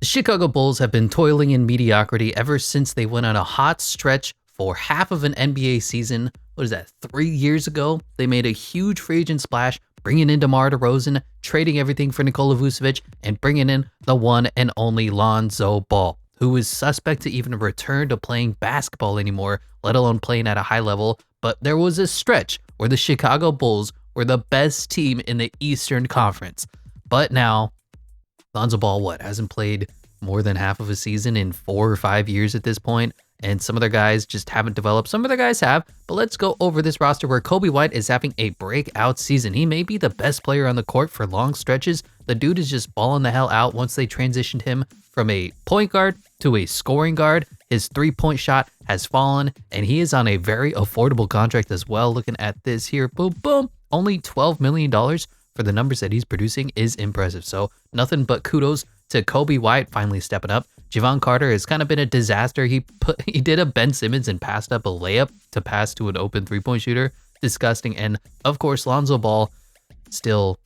Chicago Bulls have been toiling in mediocrity ever since they went on a hot stretch for half of an NBA season. What is that, 3 years ago? They made a huge free agent splash, bringing in DeMar DeRozan, trading everything for Nikola Vucevic, and bringing in the one and only Lonzo Ball, who is suspect to even return to playing basketball anymore, let alone playing at a high level. But there was a stretch where the Chicago Bulls were the best team in the Eastern Conference. But now, Lonzo Ball, hasn't played more than half of a season in 4 or 5 years at this point, and some of their guys just haven't developed. Some of their guys have, but let's go over this roster where Coby White is having a breakout season. He may be the best player on the court for long stretches. The dude is just balling the hell out once they transitioned him from a point guard to a scoring guard. His three-point shot has fallen, and he is on a very affordable contract as well. Looking at this here, boom, boom, only $12 million for the numbers that he's producing is impressive. So nothing but kudos to Coby White finally stepping up. Javon Carter has kind of been a disaster. He did a Ben Simmons and passed up a layup to pass to an open three-point shooter. Disgusting. And of course, Lonzo Ball still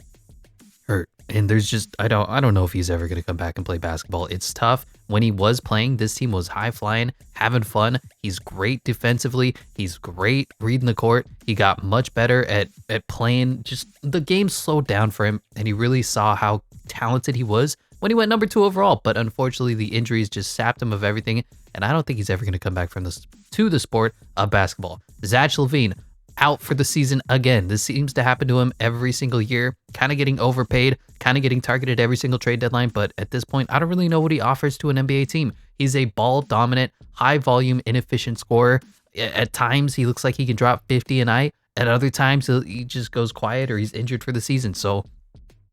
hurt. And there's just, I don't know if he's ever going to come back and play basketball. It's tough. When he was playing, this team was high flying, having fun. He's great defensively. He's great reading the court. He got much better at playing. Just the game slowed down for him, and he really saw how talented he was when he went number 2 overall. But unfortunately, the injuries just sapped him of everything, and I don't think he's ever going to come back from this to the sport of basketball. Zach LaVine out for the season again. This seems to happen to him every single year, kind of getting overpaid, kind of getting targeted every single trade deadline. But at this point, I don't really know what he offers to an NBA team. He's a ball dominant, high volume, inefficient scorer. At times, he looks like he can drop 50 a night. At other times, he just goes quiet or he's injured for the season. So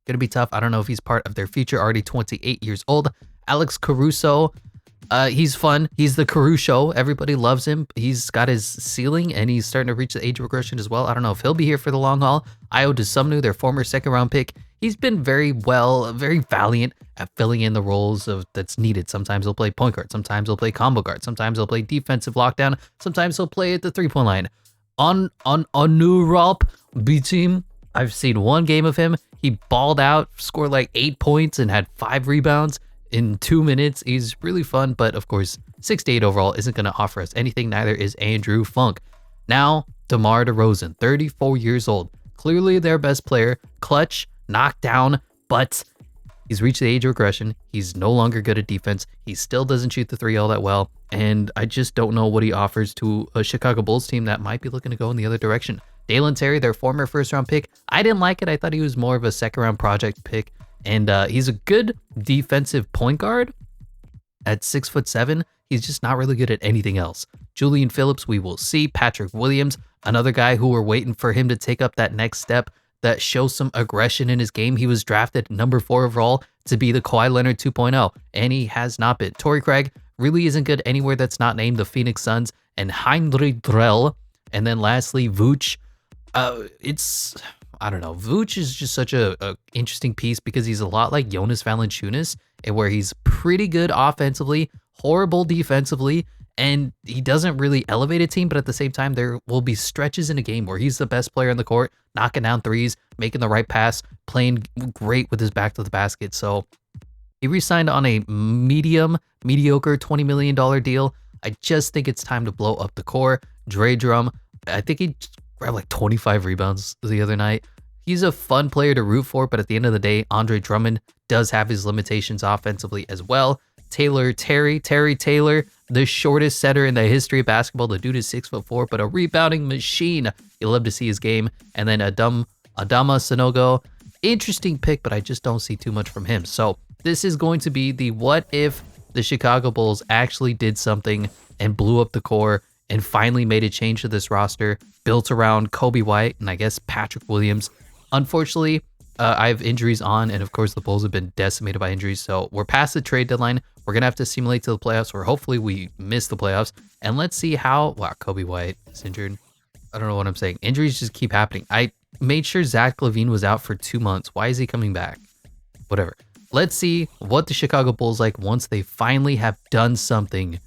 going to be tough. I don't know if he's part of their future, already 28 years old. Alex Caruso, he's fun. He's the Caruso. Everybody loves him. He's got his ceiling, and he's starting to reach the age of regression as well. I don't know if he'll be here for the long haul. Ayo Dosunmu, their former second-round pick, he's been very valiant at filling in the roles that's needed. Sometimes he'll play point guard. Sometimes he'll play combo guard. Sometimes he'll play defensive lockdown. Sometimes he'll play at the three-point line. On Anuralp B team, I've seen one game of him. He balled out, scored like 8 points, and had 5 rebounds in 2 minutes. He's really fun, but of course, 68 overall isn't going to offer us anything. Neither is Andrew Funk. Now, DeMar DeRozan, 34 years old. Clearly their best player. Clutch, knocked down, but he's reached the age of regression. He's no longer good at defense. He still doesn't shoot the three all that well, and I just don't know what he offers to a Chicago Bulls team that might be looking to go in the other direction. Dalen Terry, their former first-round pick, I didn't like it. I thought he was more of a second-round project pick, and he's a good defensive point guard at 6'7". He's just not really good at anything else. Julian Phillips, we will see. Patrick Williams, another guy who we're waiting for him to take up that next step that shows some aggression in his game. He was drafted number 4 overall to be the Kawhi Leonard 2.0, and he has not been. Torrey Craig really isn't good anywhere that's not named the Phoenix Suns, and Heinrich Drell, and then lastly, Vooch. I don't know. Vooch is just such a interesting piece because he's a lot like Jonas Valanciunas, and where he's pretty good offensively, horrible defensively, and he doesn't really elevate a team, but at the same time, there will be stretches in a game where he's the best player on the court, knocking down threes, making the right pass, playing great with his back to the basket. So he re-signed on a mediocre $20 million deal. I just think it's time to blow up the core. Dre Drum, I think he grabbed like 25 rebounds the other night. He's a fun player to root for, but at the end of the day, Andre Drummond does have his limitations offensively as well. Terry Taylor, the shortest setter in the history of basketball. The dude is 6'4", but a rebounding machine. You'll love to see his game. And then Adama Sanogo, interesting pick, but I just don't see too much from him. So this is going to be the what if the Chicago Bulls actually did something and blew up the core and finally made a change to this roster built around Coby White and I guess Patrick Williams. Unfortunately, I have injuries on, and of course the Bulls have been decimated by injuries, so we're past the trade deadline. We're going to have to simulate to the playoffs, or hopefully we miss the playoffs, and let's see how... Wow, Coby White is injured. I don't know what I'm saying. Injuries just keep happening. I made sure Zach LaVine was out for 2 months. Why is he coming back? Whatever. Let's see what the Chicago Bulls like once they finally have done something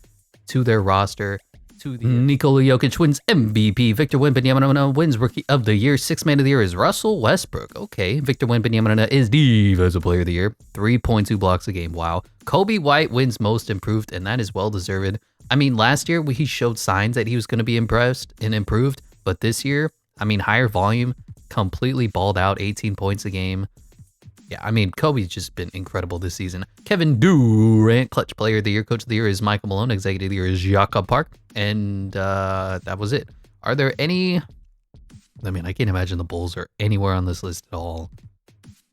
to their roster to the Nikola Jokic wins MVP. Victor Wembanyama wins Rookie of the Year. Sixth Man of the Year is Russell Westbrook. Okay, Victor Wembanyama is Defensive Player of the Year. 3.2 blocks a game. Wow. Kobe White wins Most Improved, and that is well deserved. I mean, last year he showed signs that he was going to be impressed and improved, but this year, I mean, higher volume, completely balled out, 18 points a game. Yeah, I mean, Kobe's just been incredible this season. Kevin Durant, Clutch Player of the Year. Coach of the Year is Michael Malone. Executive of the Year is Jakob Park. And that was it. Are there any... I mean, I can't imagine the Bulls are anywhere on this list at all.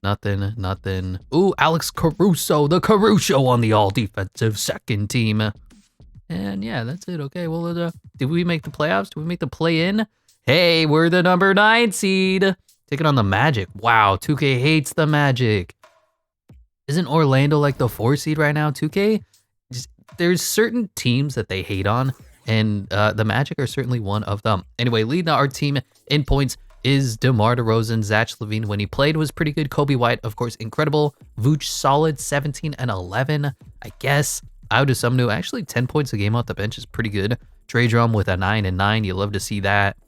Nothing. Ooh, Alex Caruso. The Caruso on the all-defensive second team. And yeah, that's it. Okay, well, did we make the playoffs? Did we make the play-in? Hey, we're the number 9 seed. Taking on the Magic. Wow, 2K hates the Magic. Isn't Orlando like the 4 seed right now, 2K? There's certain teams that they hate on, and the Magic are certainly one of them. Anyway, leading our team in points is DeMar DeRozan. Zach LaVine, when he played, was pretty good. Kobe White, of course, incredible. Vooch, solid, 17 and 11, I guess. Out of some new, actually 10 points a game off the bench is pretty good. Dre Drum with a 9 and 9, you love to see that.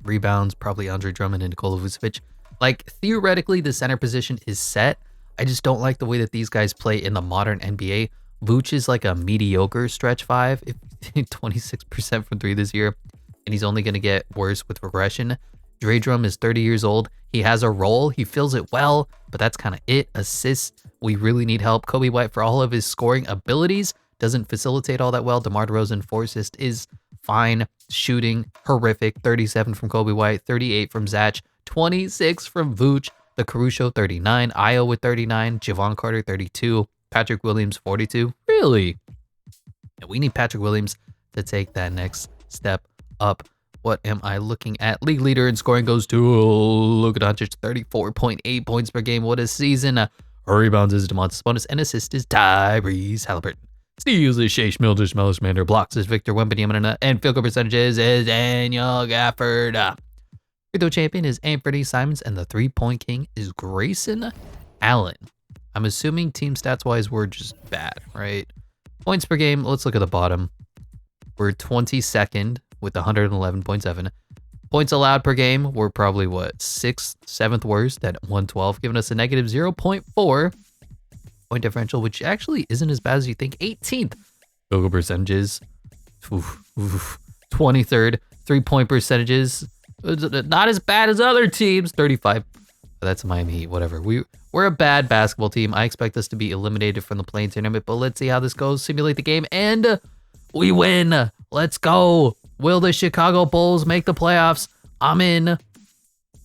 Rebounds, probably Andre Drummond and Nikola Vucevic. Like, theoretically, the center position is set. I just don't like the way that these guys play in the modern NBA. Vooch is like a mediocre stretch 5, 26% from 3 this year, and he's only going to get worse with regression. Dre Drum is 30 years old. He has a role. He fills it well, but that's kind of it. Assists, we really need help. Kobe White, for all of his scoring abilities, doesn't facilitate all that well. DeMar DeRozan, 4 assists is fine. Shooting, horrific. 37 from Kobe White, 38 from Zach, 26 from Vooch. The Caruso, 39. Io with 39. Javon Carter, 32. Patrick Williams, 42. Really? Yeah, we need Patrick Williams to take that next step up. What am I looking at? League leader in scoring goes to Luka Doncic, 34.8 points per game. What a season. Rebounds is Domantas Sabonis, and assist is Tyrese Halliburton. Steals is Shea Schmilders, Mander. Blocks is Victor Wembanyama, and field goal percentages is Daniel Gafford. Free throw champion is Anthony Simons, and the 3-point king is Grayson Allen. I'm assuming team stats wise we're just bad, right? Points per game, let's look at the bottom. We're 22nd with 111.7. Points allowed per game, we're probably what, 6th, 7th worst at 112, giving us a negative 0.4 point differential, which actually isn't as bad as you think. 18th field goal percentages, 23rd 3-point percentages, not as bad as other teams. 35. That's Miami Heat, whatever. We're a bad basketball team. I expect us to be eliminated from the play-in tournament, but let's see how this goes. Simulate the game, and we win. Let's go. Will the Chicago Bulls make the playoffs? I'm in.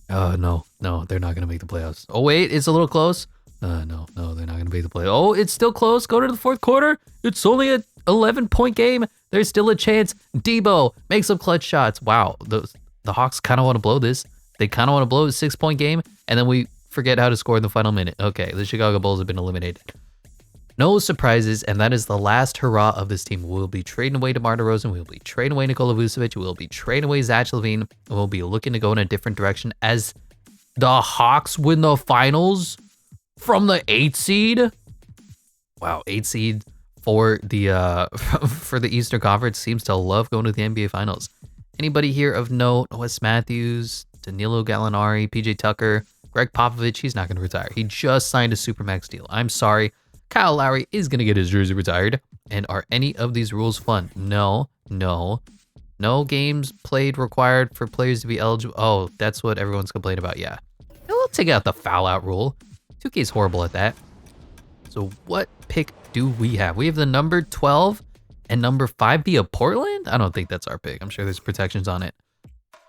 No, they're not going to make the playoffs. Oh, wait, it's a little close. No, they're not going to make the playoffs. Oh, it's still close. Go to the fourth quarter. It's only an 11-point game. There's still a chance. Debo makes some clutch shots. Wow, the Hawks kind of want to blow this. They kind of want to blow a 6-point game, and then we forget how to score in the final minute. Okay, the Chicago Bulls have been eliminated. No surprises, and that is the last hurrah of this team. We'll be trading away DeMar DeRozan. We'll be trading away Nikola Vucevic. We'll be trading away Zach LaVine. And we'll be looking to go in a different direction as the Hawks win the finals from the 8th seed. Wow, 8th seed for the for the Eastern Conference seems to love going to the NBA Finals. Anybody here of note? Wes Matthews, Danilo Gallinari, PJ Tucker, Greg Popovich. He's not going to retire. He just signed a Supermax deal. I'm sorry. Kyle Lowry is going to get his jersey retired. And are any of these rules fun? No. No games played required for players to be eligible. Oh, that's what everyone's complaining about. Yeah. We'll take out the foul out rule. 2K is horrible at that. So what pick do we have? We have the number 12 and number 5 via Portland? I don't think that's our pick. I'm sure there's protections on it.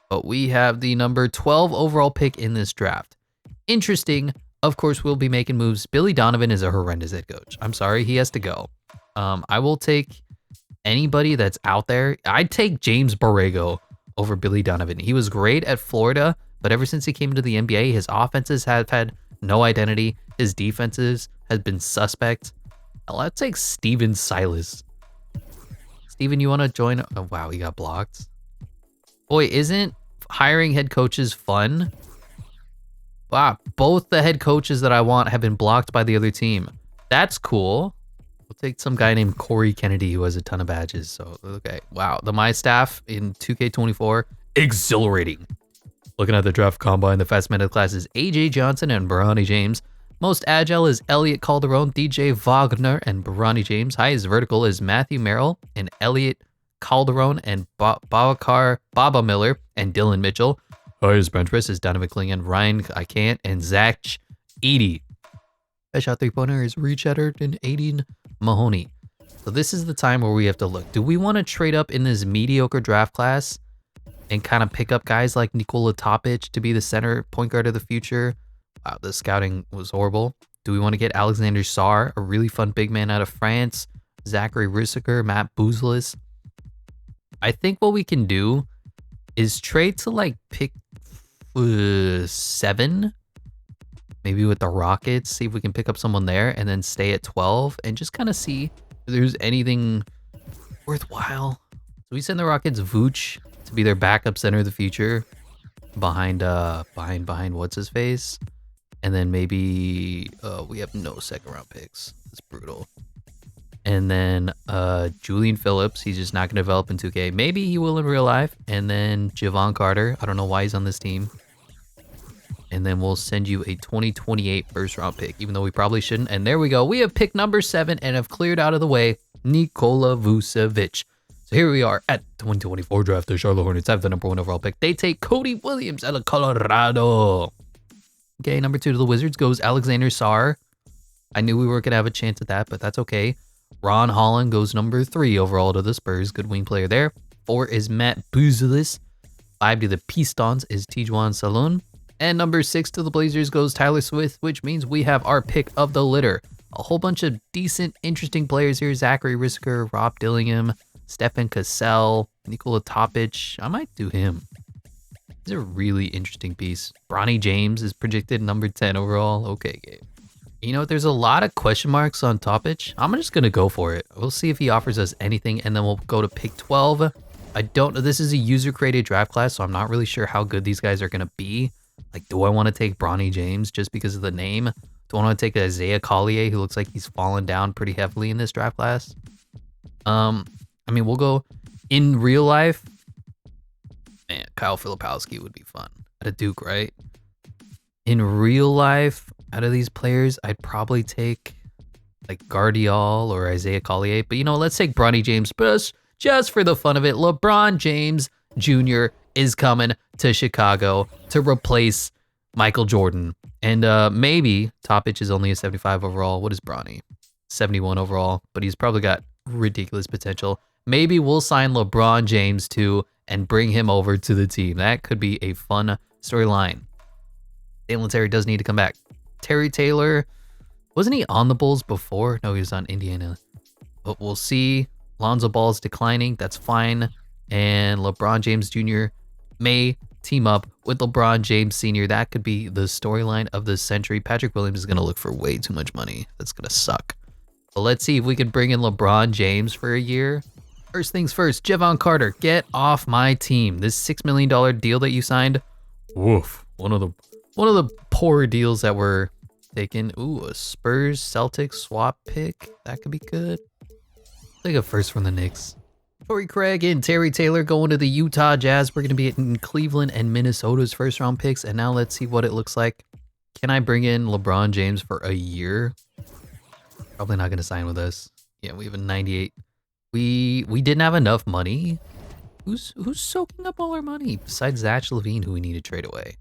But we have the number 12 overall pick in this draft. Interesting. Of course, we'll be making moves. Billy Donovan is a horrendous head coach. I'm sorry, he has to go. I will take anybody that's out there. I'd take James Borrego over Billy Donovan. He was great at Florida, but ever since he came into the NBA, his offenses have had no identity. His defenses has been suspect. Let's take Steven Silas. Steven, you want to join? Oh, wow, he got blocked. Boy, isn't hiring head coaches fun? Wow, both the head coaches that I want have been blocked by the other team. That's cool. We'll take some guy named Corey Kennedy who has a ton of badges. So, okay. Wow. The My Staff in 2K24, exhilarating. Looking at the draft combine, the fast meta class is AJ Johnson and Bronny James. Most agile is Elliot Calderon, DJ Wagner, and Bronny James. Highest vertical is Matthew Merrill and Elliot Calderon and Baba Miller and Dylan Mitchell. Highest bench press is Donovan Klingon, Ryan I Can't, and Zach 80. Best shot 3-pointer is Reed Sheddard and Aiden Mahoney. So this is the time where we have to look. Do we want to trade up in this mediocre draft class and kind of pick up guys like Nikola Topic to be the center point guard of the future? Wow, the scouting was horrible. Do we want to get Alexander Sarr, a really fun big man out of France, Zachary Risseker, Matt Bouzlis? I think what we can do is trade to like pick 7, maybe with the Rockets, see if we can pick up someone there and then stay at 12 and just kind of see if there's anything worthwhile. So we send the Rockets Vooch to be their backup center of the future behind what's his face, and then maybe we have no second round picks. It's brutal. And then Julian Phillips, he's just not going to develop in 2K. Maybe he will in real life. And then Javon Carter, I don't know why he's on this team. And then we'll send you a 2028 first round pick, even though we probably shouldn't. And there we go. We have pick number 7 and have cleared out of the way Nikola Vucevic. So here we are at 2024 draft. The Charlotte Hornets have the number 1 overall pick. They take Cody Williams out of Colorado. Okay, number 2 to the Wizards goes Alexander Sarr. I knew we were going to have a chance at that, but that's okay. Ron Holland goes number 3 overall to the Spurs. Good wing player there. 4 is Matt Bouzlis. 5 to the Pistons is Tijuan Salon. And number 6 to the Blazers goes Tyler Swift, which means we have our pick of the litter. A whole bunch of decent, interesting players here. Zachary Risseker, Rob Dillingham, Stefan Cassell, Nikola Topic. I might do him. He's a really interesting piece. Bronny James is projected number 10 overall. Okay, Gabe. You know, there's a lot of question marks on Topic. I'm just going to go for it. We'll see if he offers us anything, and then we'll go to pick 12. I don't know. This is a user-created draft class, so I'm not really sure how good these guys are going to be. Like, do I want to take Bronny James just because of the name? Do I want to take Isaiah Collier, who looks like he's fallen down pretty heavily in this draft class? I mean, we'll go in real life. Man, Kyle Filipowski would be fun at a Duke, right? In real life, out of these players, I'd probably take like Guardiol or Isaiah Collier. But, you know, let's take Bronny James just for the fun of it. LeBron James Jr. is coming to Chicago to replace Michael Jordan. And maybe Topic is only a 75 overall. What is Bronny? 71 overall, but he's probably got ridiculous potential. Maybe we'll sign LeBron James too and bring him over to the team. That could be a fun storyline. Dalen Terry does need to come back. Terry Taylor, wasn't he on the Bulls before? No, he was on Indiana. But we'll see. Lonzo Ball's declining. That's fine. And LeBron James Jr. may team up with LeBron James Sr. That could be the storyline of the century. Patrick Williams is going to look for way too much money. That's going to suck. But let's see if we can bring in LeBron James for a year. First things first, Javon Carter, get off my team. This $6 million deal that you signed, woof. One of the poor deals that were taken. Ooh, a Spurs Celtics swap pick. That could be good. Take a first from the Knicks. Torrey Craig and Terry Taylor going to the Utah Jazz. We're going to be in Cleveland and Minnesota's first round picks. And now let's see what it looks like. Can I bring in LeBron James for a year? Probably not going to sign with us. Yeah, we have a 98. We didn't have enough money. Who's soaking up all our money besides Zach LaVine, who we need to trade away?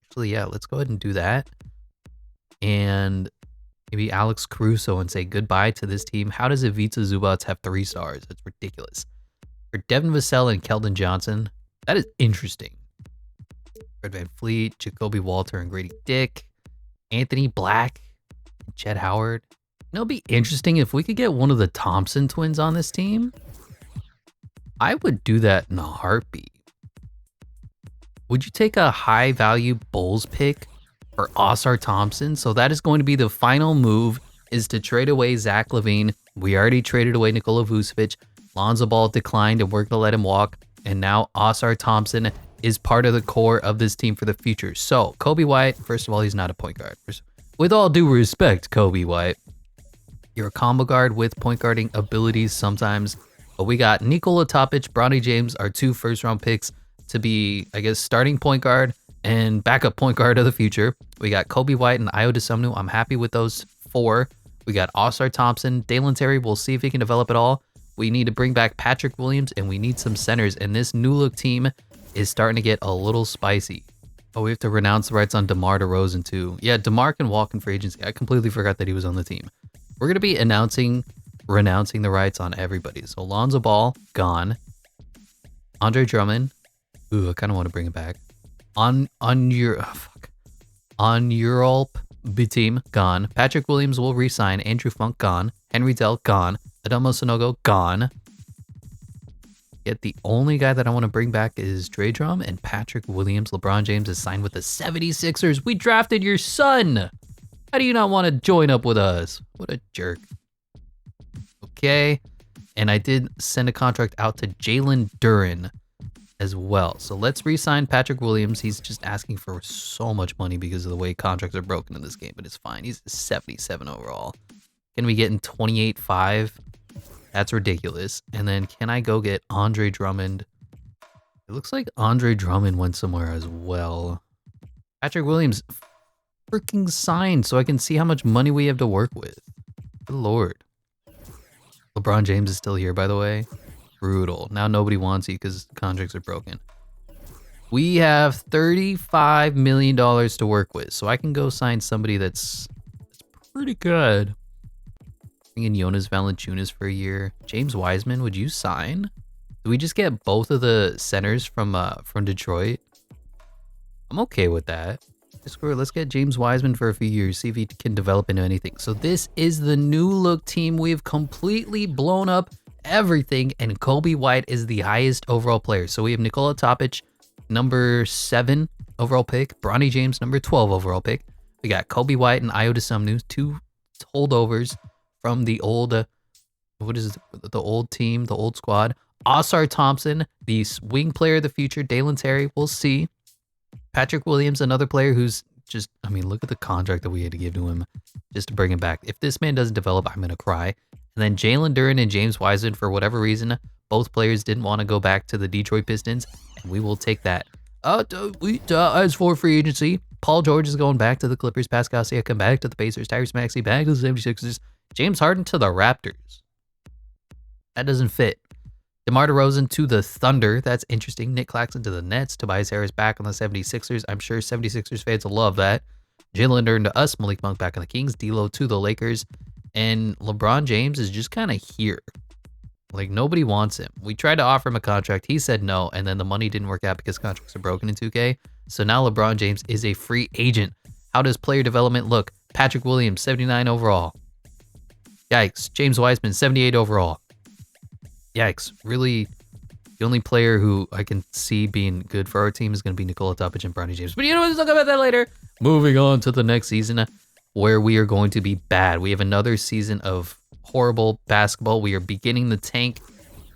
Actually, yeah, let's go ahead and do that. And maybe Alex Caruso and say goodbye to this team. How does Ivica Zubac have 3 stars? That's ridiculous. For Devin Vassell and Keldon Johnson, that is interesting. Fred Van Fleet, Jacoby Walter and Grady Dick, Anthony Black, and Chet Howard. It'll be interesting if we could get one of the Thompson twins on this team. I would do that in a heartbeat. Would you take a high value Bulls pick for Oscar Thompson? So that is going to be the final move, is to trade away Zach LaVine. We already traded away Nikola Vucevic. Lonzo Ball declined and we're going to let him walk. And now Oscar Thompson is part of the core of this team for the future. So Kobe White, first of all, he's not a point guard. With all due respect, Kobe White, You're a combo guard with point guarding abilities sometimes. But we got Nikola Topic, Bronny James, our 2 first-round picks to be, I guess, starting point guard and backup point guard of the future. We got Kobe White and Ayo Dosunmu. I'm happy with those 4. We got All-Star Thompson, Dalen Terry. We'll see if he can develop it all. We need to bring back Patrick Williams, and we need some centers. And this new look team is starting to get a little spicy. Oh, we have to renounce the rights on DeMar DeRozan too. Yeah, DeMar can walk in free agency. I completely forgot that he was on the team. We're going to be renouncing the rights on everybody. So Lonzo Ball, gone. Andre Drummond. Ooh, I kind of want to bring it back. On Europe B team, gone. Patrick Williams will resign. Andrew Funk, gone. Henry Dell, gone. Adamo Sonogo, gone. Yet the only guy that I want to bring back is Dre Drum and Patrick Williams. LeBron James is signed with the 76ers. We drafted your son. How do you not want to join up with us? What a jerk. Okay. And I did send a contract out to Jalen Duren as well. So let's re-sign Patrick Williams. He's just asking for so much money because of the way contracts are broken in this game, but it's fine. He's 77 overall. Can we get in 28.5? That's ridiculous. And then can I go get Andre Drummond? It looks like Andre Drummond went somewhere as well. Patrick Williams freaking signed so I can see how much money we have to work with. Good Lord. LeBron James is still here, by the way. Brutal. Now nobody wants you because contracts are broken. We have $35 million to work with, so I can go sign somebody that's pretty good. Bring in Jonas Valanciunas for a year. James Wiseman, would you sign? Do we just get both of the centers from Detroit? I'm okay with that. Let's get James Wiseman for a few years, see if he can develop into anything. So this is the new look team. We've completely blown up everything, and Kobe White is the highest overall player. So we have Nikola Topic, number 7 overall pick. Bronny James, number 12 overall pick. We got Kobe White and Ayo Dosunmu, 2 holdovers from the old, the old team, the old squad. Osar Thompson, the wing player of the future. Dalen Terry, we'll see. Patrick Williams, another player who's just, I mean, look at the contract that we had to give to him just to bring him back. If this man doesn't develop, I'm going to cry. And then Jalen Duren and James Wiseman, for whatever reason, both players didn't want to go back to the Detroit Pistons, and we will take that. As for free agency, Paul George is going back to the Clippers. Pascal Siakam back to the Pacers. Tyrese Maxey back to the 76ers. James Harden to the Raptors. That doesn't fit. DeMar DeRozan to the Thunder. That's interesting. Nick Claxton to the Nets. Tobias Harris back on the 76ers. I'm sure 76ers fans will love that. Jalen Duren to us. Malik Monk back on the Kings. D'Lo to the Lakers. And LeBron James is just kind of here. Like, nobody wants him. We tried to offer him a contract. He said no, and then the money didn't work out because contracts are broken in 2K. So now LeBron James is a free agent. How does player development look? Patrick Williams, 79 overall. Yikes. James Wiseman, 78 overall. Yikes. Really, the only player who I can see being good for our team is going to be Nikola Topic and Bronny James. But you know what? Let's talk about that later. Moving on to the next season where we are going to be bad. We have another season of horrible basketball. We are beginning the tank.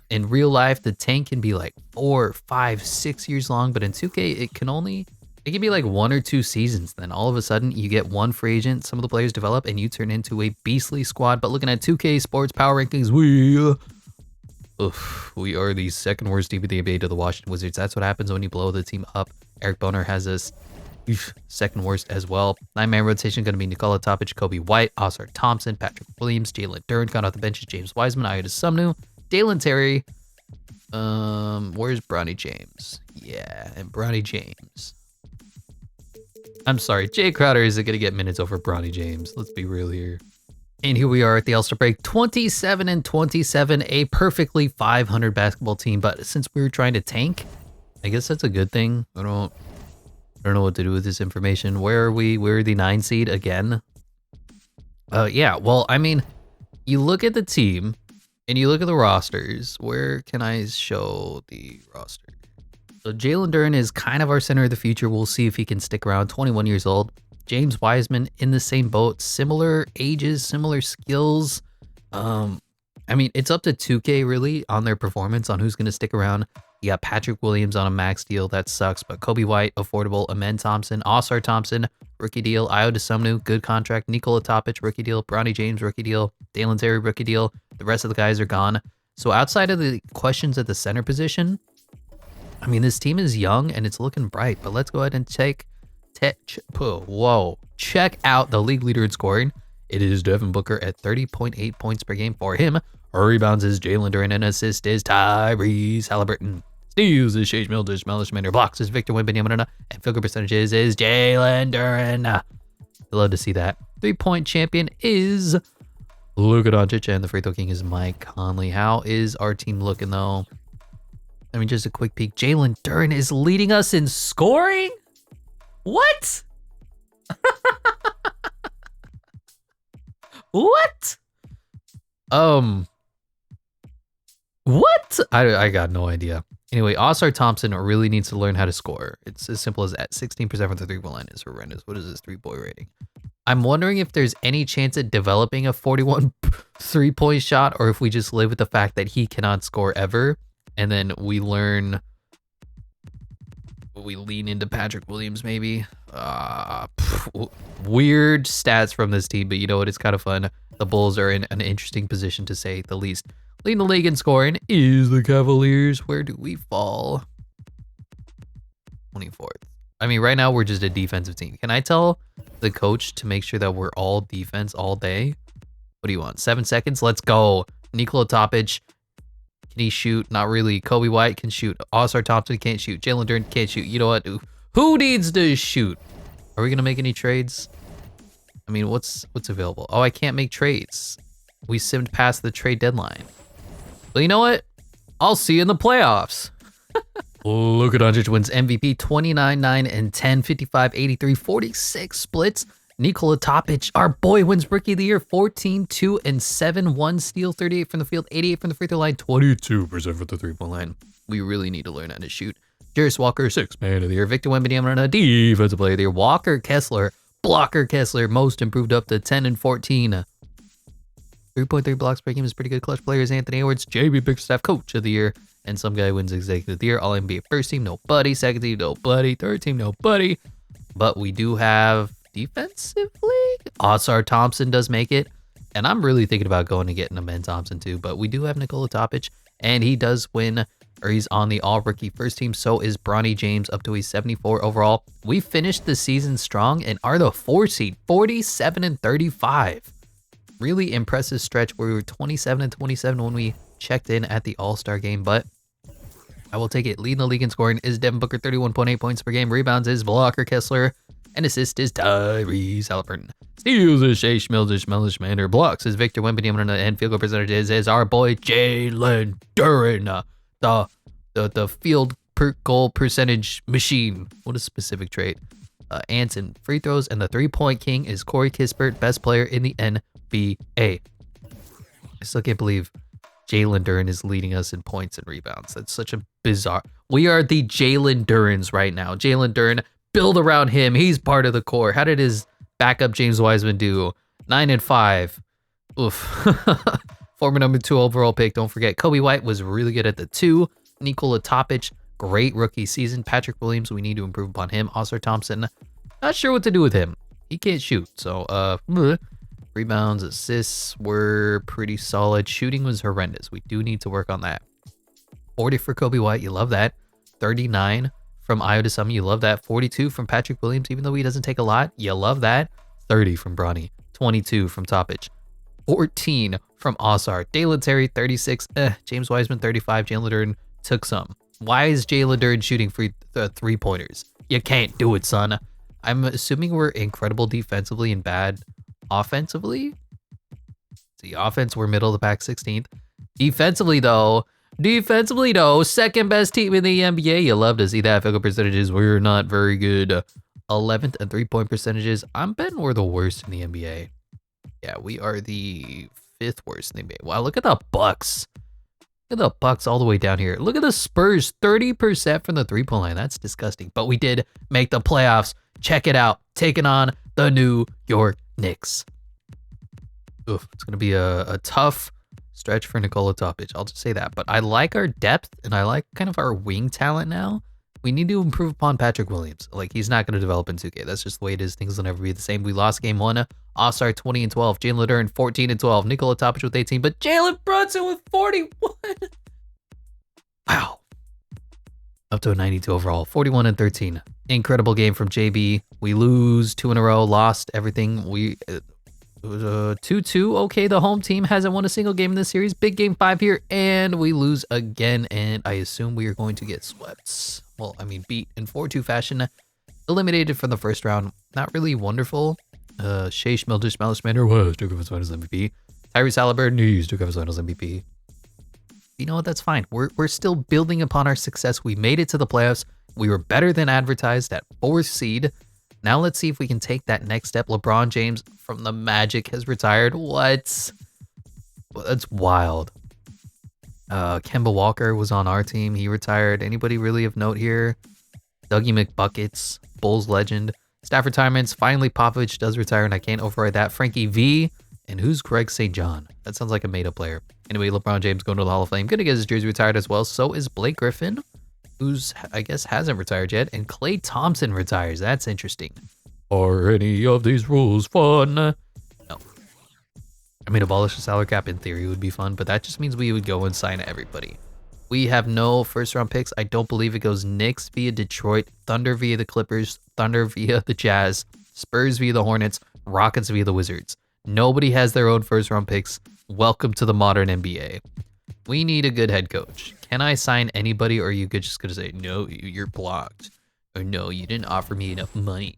In real life, the tank can be like 4, 5, 6 years long, but in 2K, it can be like 1 or 2 seasons. Then all of a sudden, you get one free agent, some of the players develop, and you turn into a beastly squad. But looking at 2K Sports Power Rankings, we are the second worst team in the NBA to the Washington Wizards. That's what happens when you blow the team up. Eric Boner has us second worst as well. 9-man rotation going to be Nikola Topic, Kobe White, Osar Thompson, Patrick Williams, Jalen Duren. Got off the bench is James Wiseman, Ayo Dosunmu, Dalen Terry. Where's Bronny James? Yeah, and Bronny James. I'm sorry, Jay Crowder isn't going to get minutes over Bronny James. Let's be real here. And here we are at the All-Star break, 27-27, a perfectly 500 basketball team. But since we were trying to tank, I guess that's a good thing. I don't know what to do with this information. Where are we? We're the 9 seed again. Yeah, well, I mean, you look at the team and you look at the rosters. Where can I show the roster? So Jalen Duren is kind of our center of the future. We'll see if he can stick around. 21 years old. James Wiseman in the same boat. Similar ages, similar skills. I mean, it's up to 2K really on their performance, on who's going to stick around. You got Patrick Williams on a max deal. That sucks. But Kobe White, affordable. Amen Thompson, Oscar Thompson, rookie deal. Ayo Dosunmu, good contract. Nikola Topic, rookie deal. Bronny James, rookie deal. Dalen Terry, rookie deal. The rest of the guys are gone. So outside of the questions at the center position, I mean, this team is young and it's looking bright. But let's go ahead and check out the league leader in scoring. It is Devin Booker at 30.8 points per game for him. Rebounds is Jalen Duren, and assist is Tyrese Halliburton. Steals is Shea Mildish, blocks is Victor Wembanyama, and field goal percentages is Jalen Duren. Love to see that. 3-point champion is Luka Doncic, and the free throw king is Mike Conley. How is our team looking though? I mean, just a quick peek. Jalen Duren is leading us in scoring. What? What? What? I got no idea. Anyway, Oscar Thompson really needs to learn how to score. It's as simple as that. 16% from the 3-point line is horrendous. What is his 3-point rating? I'm wondering if there's any chance at developing a 41 3-point shot, or if we just live with the fact that he cannot score ever, and then we learn. We lean into Patrick Williams, maybe. Weird stats from this team, but you know what? It's kind of fun. The Bulls are in an interesting position, to say the least. Leading the league in scoring is the Cavaliers. Where do we fall? 24th. I mean, right now we're just a defensive team. Can I tell the coach to make sure that we're all defense all day? What do you want? 7 seconds? Let's go. Nikola Topic. Can he shoot? Not really. Kobe White can shoot. Oscar Thompson can't shoot. Jalen Duren can't shoot. You know what? Who needs to shoot? Are we gonna make any trades? I mean, what's available? Oh, I can't make trades. We simmed past the trade deadline. Well, you know what? I'll see you in the playoffs. Luka Doncic wins MVP 29, 9, and 10, 55, 83, 46 splits. Nikola Topic, our boy, wins Rookie of the Year 14, 2, and 7, 1 steal, 38 from the field, 88 from the free throw line, 22% from the 3-point line. We really need to learn how to shoot. Jarris Walker, 6th man of the year. Victor Wembanyama, defensive player of the year. Walker Kessler, blocker Kessler, most improved, up to 10 and 14. 3.3 blocks per game is pretty good. Clutch players, Anthony Edwards, JB Bigstaff, coach of the year. And some guy wins executive of the year. All NBA first team, nobody. Second team, nobody. Third team, nobody. But we do have defensively, Oscar Thompson does make it. And I'm really thinking about going and getting Amen Thompson too. But we do have Nikola Topic, and he does win, or he's on the all rookie first team. So is Bronny James, up to a 74 overall. We finished the season strong and are the 4 seed, 47 and 35. Really impressive stretch where we were 27 and 27 when we checked in at the All-Star game, but I will take it. Leading the league in scoring is Devin Booker, 31.8 points per game. Rebounds is blocker Kessler, and assist is Tyrese Halliburton. Steals is Shea Mildish, blocks is Victor Wembanyama, and field goal percentages is our boy Jalen Duren, the field per goal percentage machine. What a specific trait. Anson, free throws, and the 3-point king is Corey Kispert, best player in the NBA. I still can't believe Jalen Duren is leading us in points and rebounds. That's such a bizarre. We are the Jalen Durens right now. Jalen Duren, build around him. He's part of the core. How did his backup James Wiseman do? 9 and 5. Oof. Former number 2 overall pick. Don't forget, Kobe White was really good at the 2. Nikola Topic, great rookie season. Patrick Williams, we need to improve upon him. Oscar Thompson, not sure what to do with him. He can't shoot. So, rebounds, assists were pretty solid. Shooting was horrendous. We do need to work on that. 40 for Kobe White. You love that. 39 from Ayo Dosunmu. You love that. 42 from Patrick Williams, even though he doesn't take a lot. You love that. 30 from Bronny. 22 from Topic. 14 from Oscar. Dalen Terry, 36. James Wiseman, 35. Jalen Duren took some. Why is Jalen Duren shooting free 3-pointers? You can't do it, son. I'm assuming we're incredible defensively and bad offensively. See, offense, we're middle of the pack, 16th. Defensively though, second best team in the NBA. You love to see that. Field goal percentages, we're not very good. 11th and 3-point percentages. I'm betting we're the worst in the NBA. Yeah, we are the 5th worst in the NBA. Wow, look at the Bucks. Look at the Bucks all the way down here. Look at the Spurs, 30% from the 3-point line. That's disgusting. But we did make the playoffs. Check it out. Taking on the New York Knicks. Oof, it's going to be a tough stretch for Nikola Topic. I'll just say that. But I like our depth and I like kind of our wing talent now. We need to improve upon Patrick Williams. Like, he's not going to develop in 2K. That's just the way it is. Things will never be the same. We lost game 1. All-Star 20 and 12. Jalen Ledern 14 and 12. Nikola Topic with 18. But Jalen Brunson with 41. Wow. Up to a 92 overall. 41 and 13. Incredible game from JB. We lose 2 in a row. Lost everything. We... It was a 2-2. Okay, the home team hasn't won a single game in this series. Big game 5 here, and we lose again, and I assume we are going to get swept. Well, I mean, beat in 4-2 fashion. Eliminated from the first round. Not really wonderful. Shea Schmelder was 2 Conference Finals MVP. Tyrese Halliburton is 2 Conference Finals MVP. You know what? That's fine. We're still building upon our success. We made it to the playoffs. We were better than advertised at 4th seed. Now let's see if we can take that next step. LeBron James from the Magic has retired. What? Well, that's wild. Kemba Walker was on our team. He retired. Anybody really of note here? Dougie McBuckets, Bulls legend. Staff retirements. Finally, Popovich does retire, and I can't override that. Frankie V. And who's Greg St. John? That sounds like a made-up player. Anyway, LeBron James going to the Hall of Fame. Gonna get his jersey retired as well. So is Blake Griffin, who's, I guess, hasn't retired yet. And Klay Thompson retires. That's interesting. Are any of these rules fun? No. I mean, abolish the salary cap in theory would be fun, but that just means we would go and sign everybody. We have no first-round picks. I don't believe it goes Knicks via Detroit, Thunder via the Clippers, Thunder via the Jazz, Spurs via the Hornets, Rockets via the Wizards. Nobody has their own first-round picks. Welcome to the modern NBA. We need a good head coach. Can I sign anybody, or are you just going to say, no, you're blocked? Or no, you didn't offer me enough money?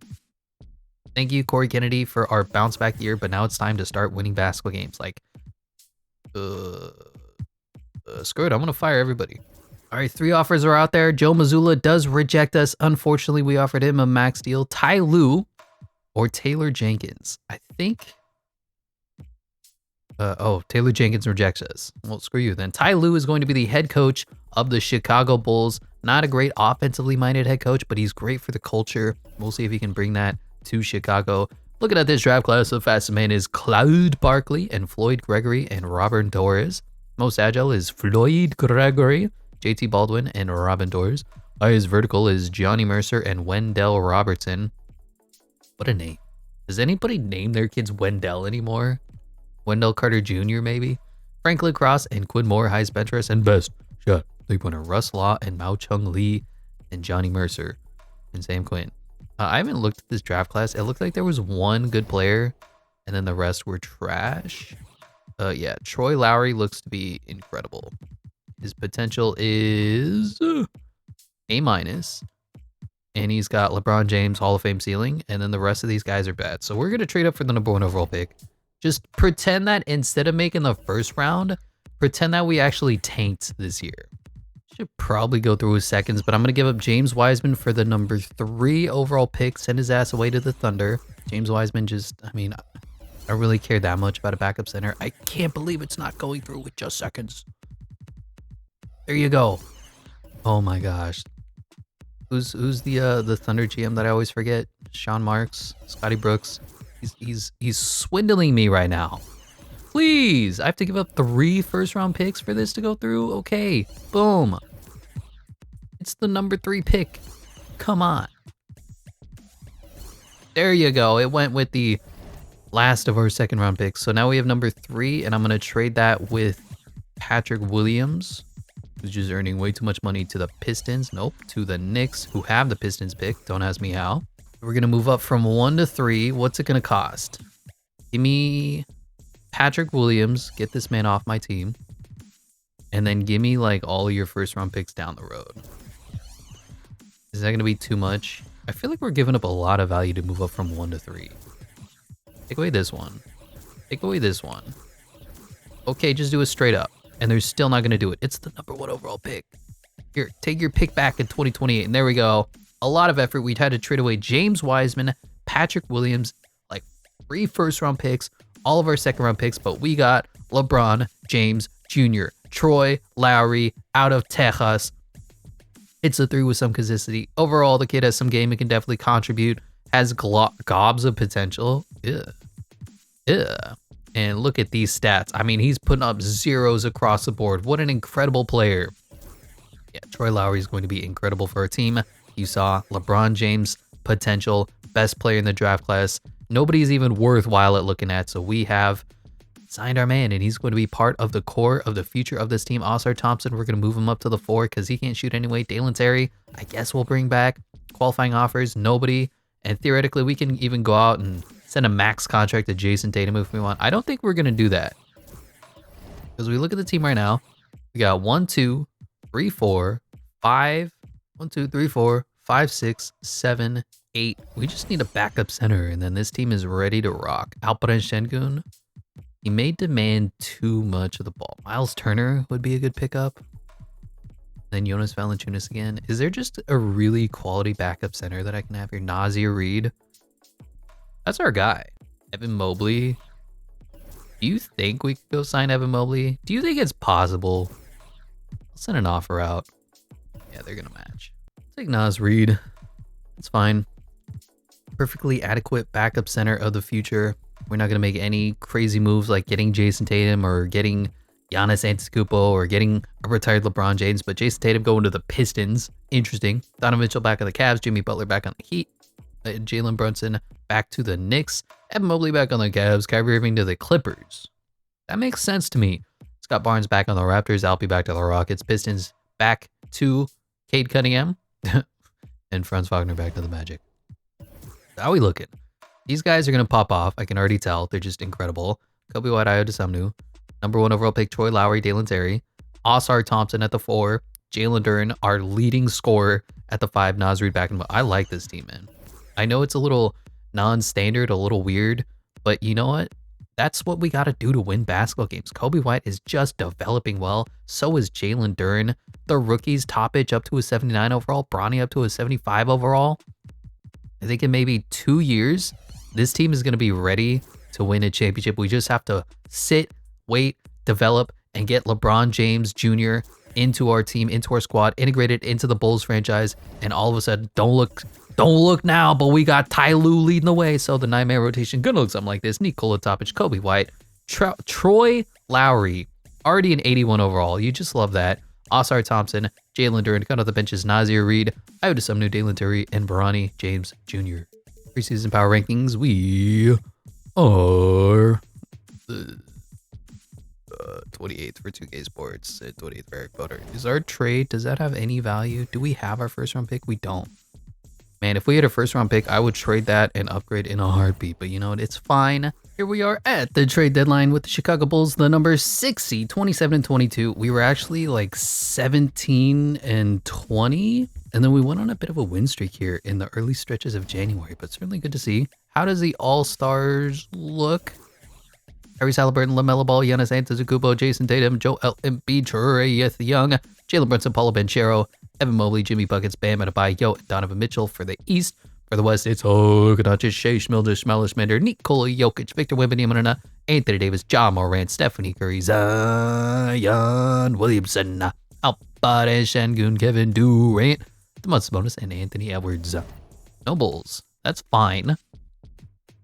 Thank you, Corey Kennedy, for our bounce back year, but now it's time to start winning basketball games. Like, screw it, I'm going to fire everybody. All right, 3 offers are out there. Joe Mazzulla does reject us. Unfortunately, we offered him a max deal. Ty Lue or Taylor Jenkins. I think... Taylor Jenkins rejects us. Well, screw you then. Ty Lue is going to be the head coach of the Chicago Bulls. Not a great offensively minded head coach, but he's great for the culture. We'll see if he can bring that to Chicago. Looking at this draft class, the fastest man is Cloud Barkley and Floyd Gregory and Robin Torres. Most agile is Floyd Gregory, JT Baldwin, and Robin Torres. Highest vertical is Johnny Mercer and Wendell Robertson. What a name. Does anybody name their kids Wendell anymore? Wendell Carter Jr. maybe? Franklin Cross and Quinn Moore, highest bench press and best shot 3-pointer. Russ Law and Mao Chung Lee and Johnny Mercer and Sam Quinn. I haven't looked at this draft class. It looked like there was one good player and then the rest were trash. Yeah, Troy Lowry looks to be incredible. His potential is A-. And he's got LeBron James Hall of Fame ceiling. And then the rest of these guys are bad. So we're going to trade up for the #1 overall pick. Just pretend that instead of making the first round, pretend that we actually tanked this year. Should probably go through his seconds, but I'm going to give up James Wiseman for the #3 overall pick. Send his ass away to the Thunder. James Wiseman just, I mean, I don't really care that much about a backup center. I can't believe it's not going through with just seconds. There you go. Oh my gosh. Who's the Thunder GM that I always forget? Sean Marks, Scotty Brooks. He's swindling me right now. Please, I have to give up 3 first-round picks for this to go through? Okay, boom. It's the #3 pick. Come on. There you go. It went with the last of our second-round picks. So now we have #3, and I'm going to trade that with Patrick Williams, who's just earning way too much money, to the Pistons. Nope, to the Knicks, who have the Pistons pick. Don't ask me how. We're going to move up from 1 to 3. What's it going to cost? Give me Patrick Williams. Get this man off my team. And then give me like all of your first round picks down the road. Is that going to be too much? I feel like we're giving up a lot of value to move up from 1 to 3. Take away this one. Take away this one. Okay, just do it straight up. And they're still not going to do it. It's the #1 overall pick. Here, take your pick back in 2028. And there we go. A lot of effort. We'd had to trade away James Wiseman, Patrick Williams, like 3 first-round picks, all of our second-round picks, but we got LeBron James Jr., Troy Lowry out of Texas. Hits a 3 with some consistency. Overall, the kid has some game. It can definitely contribute. Has gobs of potential. Yeah. And look at these stats. I mean, he's putting up zeros across the board. What an incredible player. Yeah, Troy Lowry is going to be incredible for our team. You saw LeBron James potential, best player in the draft class. Nobody's even worthwhile at looking at. So we have signed our man, and he's going to be part of the core of the future of this team. Oscar Thompson, we're going to move him up to the 4 because he can't shoot anyway. Dalen Terry, I guess we'll bring back. Qualifying offers, nobody. And theoretically, we can even go out and send a max contract to Jason Tatum if we want. I don't think we're going to do that. Because we look at the team right now, we got 1, 2, 3, 4, 5, 1, 2, 3, 4, 5, 6, 7, 8. We just need a backup center, and then this team is ready to rock. Alperen Şengün, he may demand too much of the ball. Miles Turner would be a good pickup. Then Jonas Valanciunas again. Is there just a really quality backup center that I can have here? Nazir Reed. That's our guy. Evan Mobley. Do you think we could go sign Evan Mobley? Do you think it's possible? I'll send an offer out. Yeah, they're going to match. Take Naz Reed. It's fine. Perfectly adequate backup center of the future. We're not going to make any crazy moves like getting Jason Tatum or getting Giannis Antetokounmpo or getting a retired LeBron James, but Jason Tatum going to the Pistons. Interesting. Donovan Mitchell back on the Cavs. Jimmy Butler back on the Heat. Jalen Brunson back to the Knicks. Evan Mobley back on the Cavs. Kyrie Irving to the Clippers. That makes sense to me. Scott Barnes back on the Raptors. Alpi back to the Rockets. Pistons back to Cade Cunningham. And Franz Wagner back to the Magic. How are we looking? These guys are going to pop off. I can already tell. They're just incredible. Kobe White, Ayo Dosunmu. Number 1 overall pick, Troy Lowry, Dalen Terry. Oscar Thompson at the 4. Jalen Duren, our leading scorer at the 5. Naz Reid back in. I like this team, man. I know it's a little non-standard, a little weird, but you know what? That's what we got to do to win basketball games. Kobe White is just developing well. So is Jalen Duren. The rookies, Topic up to a 79 overall. Bronny up to a 75 overall. I think in maybe 2 years, this team is going to be ready to win a championship. We just have to sit, wait, develop, and get LeBron James Jr. into our team, into our squad, integrated into the Bulls franchise. And all of a sudden, don't look now, but we got Ty Lue leading the way. So the 9-man rotation gonna look something like this. Nikola Topic, Kobe White, Troy Lowry, already an 81 overall. You just love that. Oscar Thompson, Jalen Duren, cut off the benches, Nazir Reed, Ayo Dosunmu, Dalen Terry, and Bronny James Jr. Preseason power rankings, we are 28th for 2K Sports, 28th for Eric Butter. Is our trade, does that have any value? Do we have our first round pick? We don't. Man, if we had a first round pick, I would trade that and upgrade in a heartbeat. But you know what? It's fine. Here we are at the trade deadline with the Chicago Bulls, the number 6 seed, 27-22. We were actually like 17-20. And then we went on a bit of a win streak here in the early stretches of January. But certainly good to see. How does the All-Stars look? Tyrese Halliburton, LaMelo Ball, Giannis Antetokounmpo, Jason Tatum, Joel Embiid, Trae Young, Jalen Brunson, Paolo Banchero, Evan Mobley, Jimmy Buckets, Bam Adebayo, and Donovan Mitchell for the East. For the West, it's Luka Doncic, Shea Schmilder, Schmender, Nikola Jokic, Victor Wembanyama, Anthony Davis, Ja Morant, Stephanie Curry, Zion Williamson, Alperen Şengün, Kevin Durant, Domantas Sabonis, and Anthony Edwards. No Bulls. That's fine.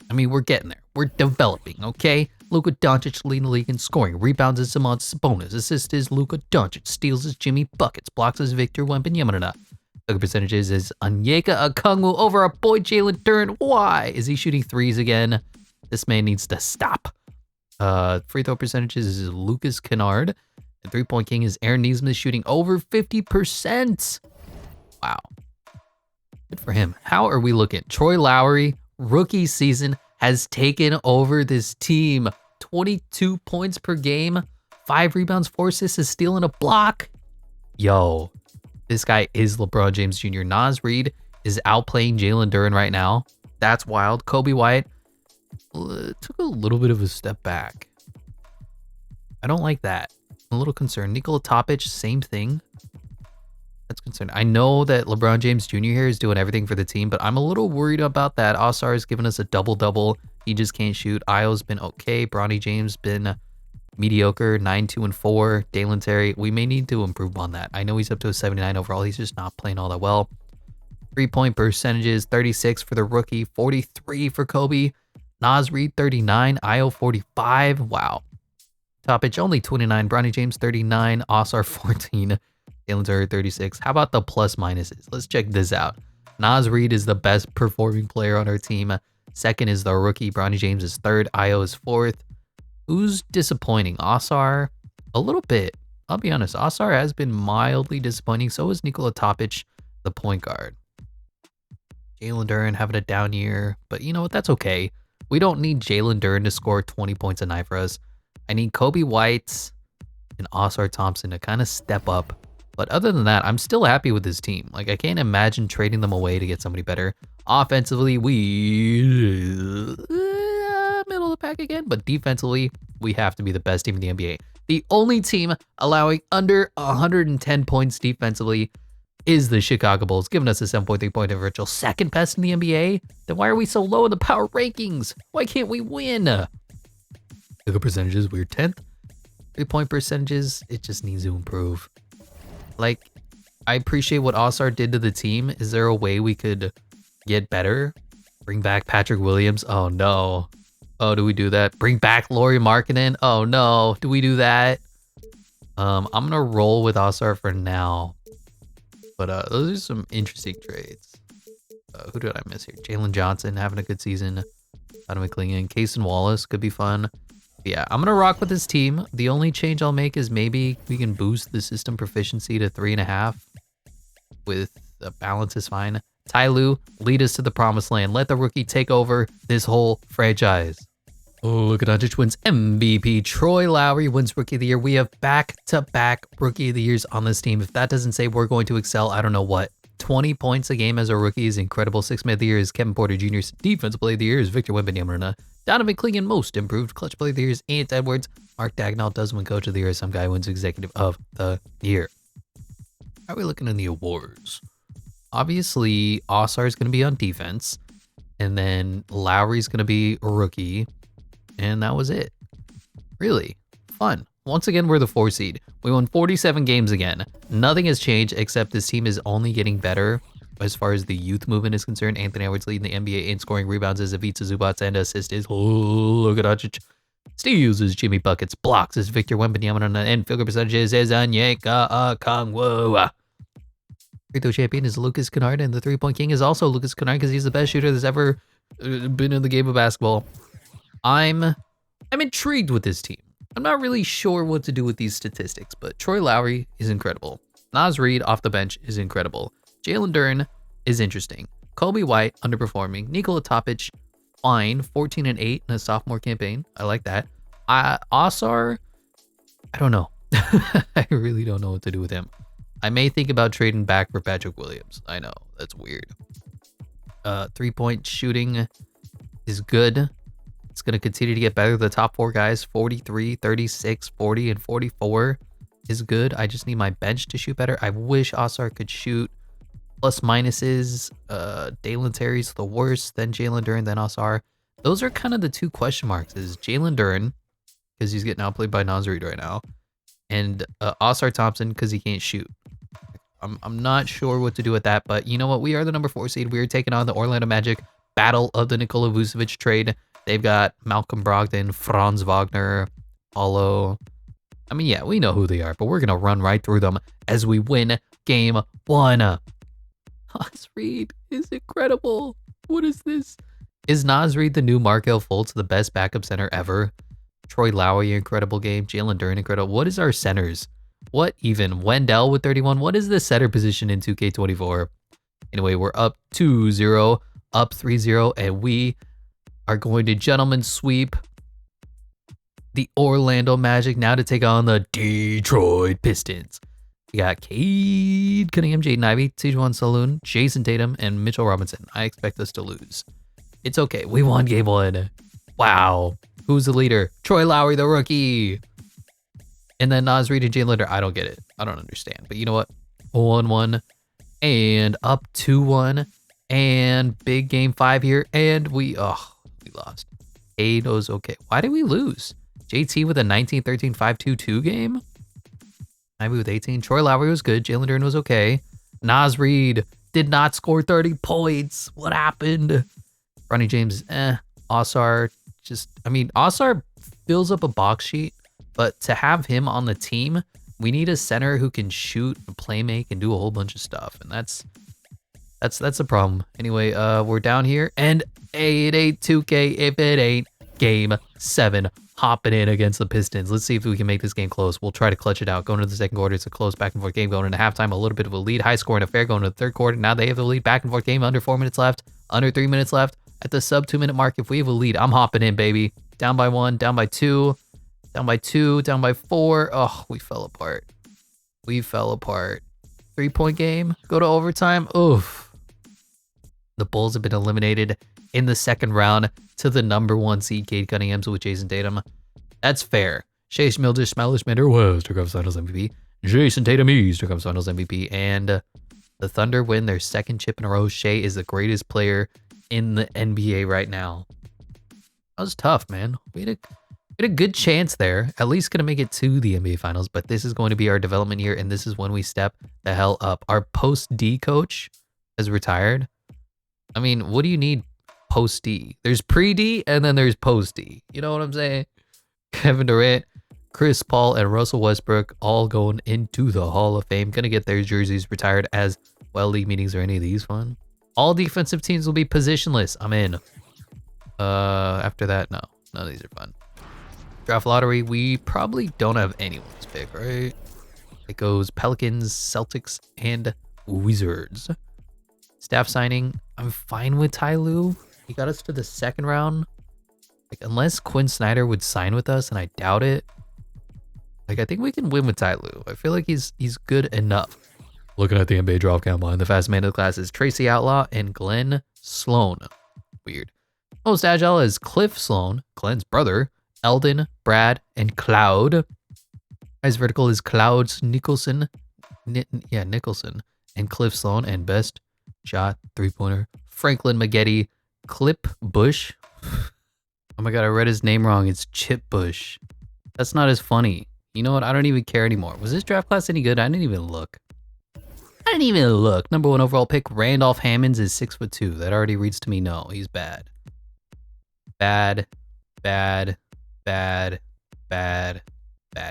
I mean, we're getting there. We're developing, okay? Luka Doncic leading the league in scoring. Rebounds is Domantas Sabonis. Assists is Luka Doncic. Steals is Jimmy Buckets. Blocks is Victor Wembanyama. Look percentages is Onyeka Okongwu over our boy Jalen Duren. Why? Is he shooting threes again? This man needs to stop. Free throw percentages is Lucas Kennard. And 3-point king is Aaron Nesmith shooting over 50%. Wow. Good for him. How are we looking? Troy Lowry, rookie season, has taken over this team. 22 points per game, 5 rebounds, 4 assists, a steal, and a block. Yo, this guy is LeBron James Jr. Naz Reid is outplaying Jalen Duren right now. That's wild. Kobe White took a little bit of a step back. I don't like that. I'm a little concerned. Nikola Topic, same thing. That's concerned. I know that LeBron James Jr. here is doing everything for the team, but I'm a little worried about that. Oscar has given us a double-double. He just can't shoot. Ayo's been okay. Bronny James been mediocre, 9-2-4. Dalen Terry, we may need to improve on that. I know he's up to a 79 overall. He's just not playing all that well. 3-point percentages, 36 for the rookie, 43 for Kobe. Nas Reed 39, Io 45. Wow. Topic only 29, Bronny James 39, Osar 14, Jalen Turner 36. How about the plus minuses? Let's check this out. Nas Reed is the best performing player on our team. Second is the rookie. Bronny James is third. Io is fourth. Who's disappointing? Osar? A little bit. I'll be honest. Osar has been mildly disappointing. So is Nikola Topic, the point guard. Jalen Duren having a down year. But you know what? That's okay. We don't need Jalen Duren to score 20 points a night for us. I need Kobe White and Osar Thompson to kind of step up. But other than that, I'm still happy with this team. Like, I can't imagine trading them away to get somebody better. Offensively, we middle of the pack again. But defensively, we have to be the best team in the NBA. The only team allowing under 110 points defensively is the Chicago Bulls, giving us a 7.3 point differential. Second best in the NBA? Then why are we so low in the power rankings? Why can't we win? Look at percentages, we're 10th. 3-point percentages, it just needs to improve. Like, I appreciate what Osar did to the team. Is there a way we could get better? Bring back Patrick Williams? Oh no. Oh, do we do that? Bring back Lauri Markkanen? Oh no, do we do that? I'm gonna roll with Osar for now. But those are some interesting trades. Who did I miss here? Jalen Johnson having a good season. Adam McClingan, Cason Wallace could be fun. Yeah, I'm gonna rock with this team. The only change I'll make is maybe we can boost the system proficiency to 3.5. With the balance is fine. Ty Lue, lead us to the promised land. Let the rookie take over this whole franchise. Oh, look at Doncic wins MVP. Troy Lowry wins Rookie of the Year. We have back-to-back Rookie of the Years on this team. If that doesn't say we're going to excel, I don't know what. 20 points a game as a rookie is incredible. Sixth Man of the Year is Kevin Porter Jr. Defensive Player of the Year is Victor Wembanyama. Donovan Clingan, Most Improved Clutch Player of the Year is Ant Edwards. Mark Dagnall does win Coach of the Year. Some guy wins Executive of the Year. How are we looking in the awards? Obviously, Osar is going to be on defense. And then Lowry's going to be a rookie. And that was it. Really fun. Once again, we're the 4 seed. We won 47 games again. Nothing has changed except this team is only getting better as far as the youth movement is concerned. Anthony Edwards leading the NBA in scoring, rebounds is Ivica Zubac, and assists is Luka Doncic. Steals is Jimmy Buckets. Blocks is Victor Wembanyama, and field goal percentages is Onyeka Okongwu. Free throw champion is Lucas Kennard, and the 3-point king is also Lucas Kennard because he's the best shooter that's ever been in the game of basketball. I'm intrigued with this team. I'm not really sure what to do with these statistics, but Troy Lowry is incredible. Nas Reed off the bench is incredible. Jalen Duren is interesting. Kobe White underperforming. Nikola Topic fine, 14-8 in a sophomore campaign. I like that. Osar, I don't know. I really don't know what to do with him. I may think about trading back for Patrick Williams. I know, that's weird. 3-point shooting is good. It's going to continue to get better. The top 4 guys, 43, 36, 40, and 44 is good. I just need my bench to shoot better. I wish Osar could shoot. Plus minuses, Dalen Terry's the worst, then Jalen Duren, then Osar. Those are kind of the 2 question marks. Is Jalen Duren, because he's getting outplayed by Nas Reed right now, and Osar Thompson, because he can't shoot. I'm not sure what to do with that, but you know what? We are the number 4 seed. We are taking on the Orlando Magic. Battle of the Nikola Vucevic trade. They've got Malcolm Brogdon, Franz Wagner, Paulo. I mean, yeah, we know who they are, but we're going to run right through them as we win game 1. Nas Reed is incredible. What is this? Is Nas Reed the new Markelle Fultz, the best backup center ever? Troy Lowry, incredible game. Jalen Duren, incredible. What is our centers? What even? Wendell with 31. What is the center position in 2K24? Anyway, we're up 2-0, up 3-0, and we are going to gentlemen sweep the Orlando Magic now to take on the Detroit Pistons. We got Cade Cunningham, Jaden Ivey, Tejuan Saloon, Jason Tatum, and Mitchell Robinson. I expect us to lose. It's okay. We won game 1. Wow. Who's the leader? Troy Lowry, the rookie. And then Nas Reed and Jalen Duren. I don't get it. I don't understand. But you know what? 1-1 and up 2-1 and big game 5 here. And we lost. Cade was okay. Why did we lose? JT with a 19-13, 5-2-2 game. Ivy with 18. Troy Lowry was good. Jalen Duren was okay. Nas Reed did not score 30 points. What happened? Bronny James, Osar Osar fills up a box sheet, but to have him on the team, we need a center who can shoot, play make, and do a whole bunch of stuff, and that's a problem. Anyway, we're down here, and it ain't 2K if it ain't game 7. Hopping in against the Pistons. Let's see if we can make this game close. We'll try to clutch it out. Going into the second quarter, it's a close back and forth game. Going into halftime, a little bit of a lead. High scoring affair. Going into the third quarter, now they have the lead. Back and forth game. Under 4 minutes left. Under 3 minutes left. At the sub 2 minute mark, if we have a lead, I'm hopping in, baby. Down by 1, down by 2, down by 2, down by 4. Oh, we fell apart. We fell apart. 3-point game. Go to overtime. Oof. The Bulls have been eliminated in the second round to the #1 seed Cade Cunningham's with Jason Tatum. That's fair. Shea Smildish-Miller was Turkov's Finals MVP. Jason Tatum is Turkov's Finals MVP. And the Thunder win their second chip in a row. Shea is the greatest player in the NBA right now. That was tough, man. We had a good chance there. At least gonna make it to the NBA Finals. But this is going to be our development year, and this is when we step the hell up. Our post-D coach has retired. I mean, what do you need post-D? There's pre-D and then there's post-D. You know what I'm saying? Kevin Durant, Chris Paul, and Russell Westbrook all going into the Hall of Fame. Gonna get their jerseys retired as well. League meetings, are any of these fun? All defensive teams will be positionless. I'm in. After that, no. None of these are fun. Draft lottery, we probably don't have anyone's pick, right? It goes Pelicans, Celtics, and Wizards. Staff signing, I'm fine with Ty Lue. He got us to the second round. Like, unless Quinn Snyder would sign with us, and I doubt it. Like, I think we can win with Ty Lue. I feel like he's good enough. Looking at the NBA draft count line, the fast man of the class is Tracy Outlaw and Glenn Sloan. Weird. Most agile is Cliff Sloan, Glenn's brother, Eldon, Brad, and Cloud. Highest vertical is Cloud Nicholson. Nicholson. And Cliff Sloan. And best shot, three-pointer, Franklin Maggette, Clip Bush. Oh my god, I read his name wrong. It's Chip Bush. That's not as funny. You know what? I don't even care anymore. Was this draft class any good? I didn't even look. #1 overall pick, Randolph Hammonds is 6'2". That already reads to me no. He's bad. Bad.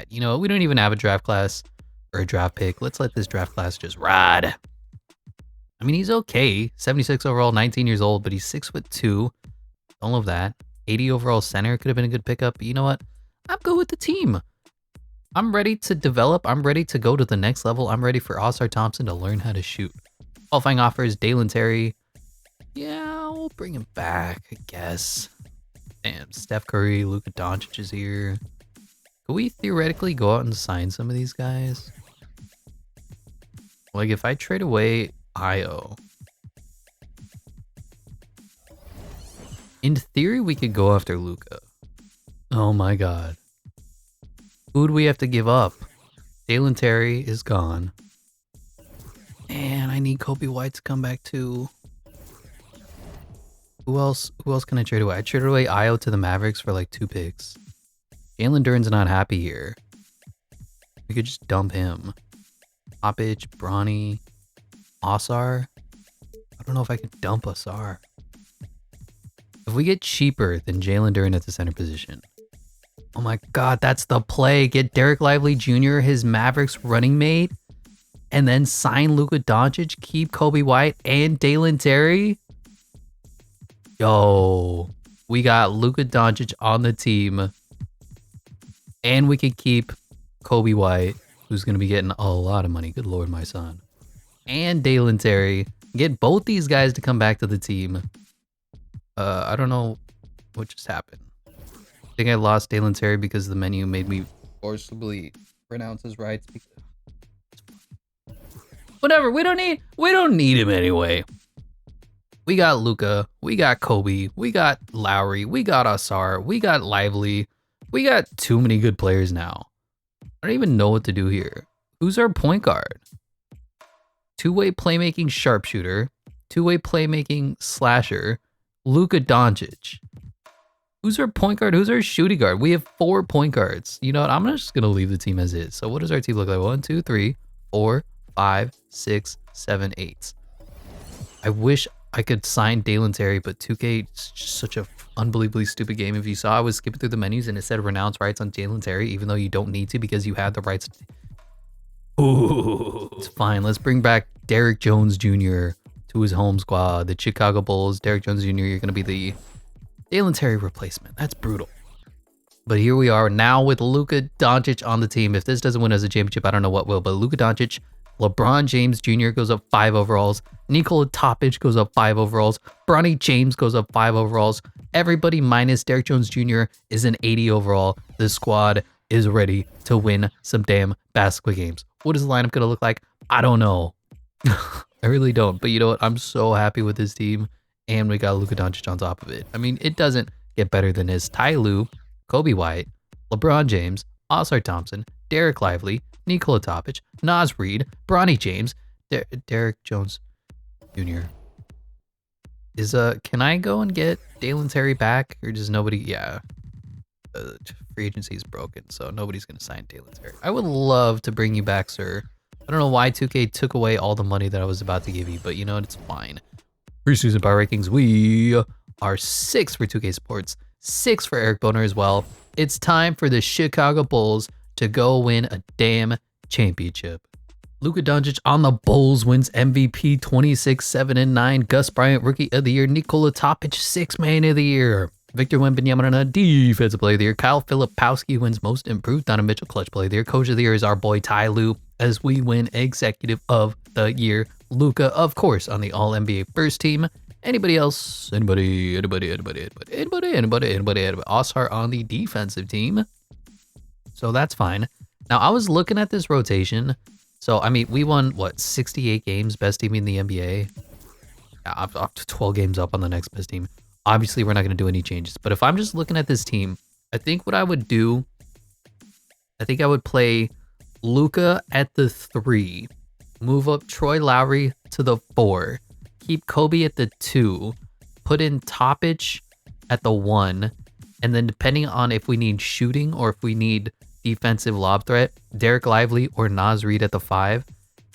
You know what? We don't even have a draft class or a draft pick. Let's let this draft class just ride. I mean, he's okay. 76 overall, 19 years old, but he's 6'2". Don't love that. 80 overall center could have been a good pickup. But you know what? I'm good with the team. I'm ready to develop. I'm ready to go to the next level. I'm ready for Oscar Thompson to learn how to shoot. Qualifying offers, Dalen Terry. Yeah, we'll bring him back, I guess. Damn, Steph Curry, Luka Doncic is here. Could we theoretically go out and sign some of these guys? Like, if I trade away Io, in theory, we could go after Luka. Oh my god. Who do we have to give up? Dalen Terry is gone. And I need Kobe White to come back too. Who else can I trade away? I traded away Io to the Mavericks for like 2 picks. Jalen Duren's not happy here. We could just dump him. Popic, Bronny, Osar. I don't know if I could dump Osar. If we get cheaper than Jalen Duren at the center position. Oh my god, that's the play. Get Derek Lively Jr., his Mavericks running mate, and then sign Luka Doncic, keep Kobe White and Dalen Terry. Yo, we got Luka Doncic on the team, and we could keep Kobe White, who's going to be getting a lot of money. Good lord, my son. And Dalen Terry. Get both these guys to come back to the team. I don't know what just happened. I think I lost Dalen Terry because the menu made me forcibly pronounce his rights. Whatever, we don't need him anyway. We got Luka, we got Kobe, we got Lowry, we got Asar, we got Lively. We got too many good players now. I don't even know what to do here. Who's our point guard? Two-way playmaking sharpshooter, two-way playmaking slasher, Luka Doncic. Who's our point guard? Who's our shooting guard? We have 4 point guards. You know what? I'm just going to leave the team as is. So what does our team look like? 1, 2, 3, 4, 5, 6, 7, 8. I wish I could sign Dalen Terry, but 2K is just such a unbelievably stupid game. If you saw, I was skipping through the menus and it said renounce rights on Dalen Terry, even though you don't need to because you have the rights. Ooh, it's fine. Let's bring back Derrick Jones Jr. to his home squad, the Chicago Bulls. Derrick Jones Jr., you're going to be the Dalen Terry replacement. That's brutal. But here we are now with Luka Doncic on the team. If this doesn't win us a championship, I don't know what will. But Luka Doncic, LeBron James Jr. goes up 5 overalls. Nikola Topic goes up 5 overalls. Bronny James goes up 5 overalls. Everybody minus Derrick Jones Jr. is an 80 overall. This squad is ready to win some damn basketball games. What is the lineup going to look like? I don't know. I really don't. But you know what? I'm so happy with this team. And we got Luka Doncic on top of it. I mean, it doesn't get better than his Ty Lue, Kobe White, LeBron James, Oscar Thompson, Derek Lively, Nikola Topic, Naz Reid, Bronny James, Derrick Jones Jr. Can I go and get Dalen Terry back? Or does nobody? Yeah. Free agency is broken, so nobody's going to sign Dalen Terry. I would love to bring you back, sir. I don't know why 2K took away all the money that I was about to give you, but you know what? It's fine. Preseason power rankings, we are 6 for 2K Sports, 6 for Eric Boner as well. It's time for the Chicago Bulls to go win a damn championship. Luka Doncic on the Bulls wins MVP 26, 7, and 9. Gus Bryant, Rookie of the Year. Nikola Topic, 6th Man of the Year. Victor Wembanyama, Defensive Player of the Year. Kyle Filipowski wins Most Improved. Donovan Mitchell, Clutch Player of the Year. Coach of the Year is our boy Ty Lue, as we win Executive of the Year. Luka, of course, on the All-NBA first team. Anybody else? Anybody? Oscar on the defensive team. So that's fine. Now, I was looking at this rotation. So, I mean, we won, what, 68 games, best team in the NBA? Yeah, up to 12 games up on the next best team. Obviously, we're not going to do any changes. But if I'm just looking at this team, I think what I would do, I think I would play Luka at the 3. Move up Troy Lowry to the 4. Keep Kobe at the 2. Put in Topic at the 1. And then depending on if we need shooting or if we need defensive lob threat, Derek Lively or Naz Reid at the 5.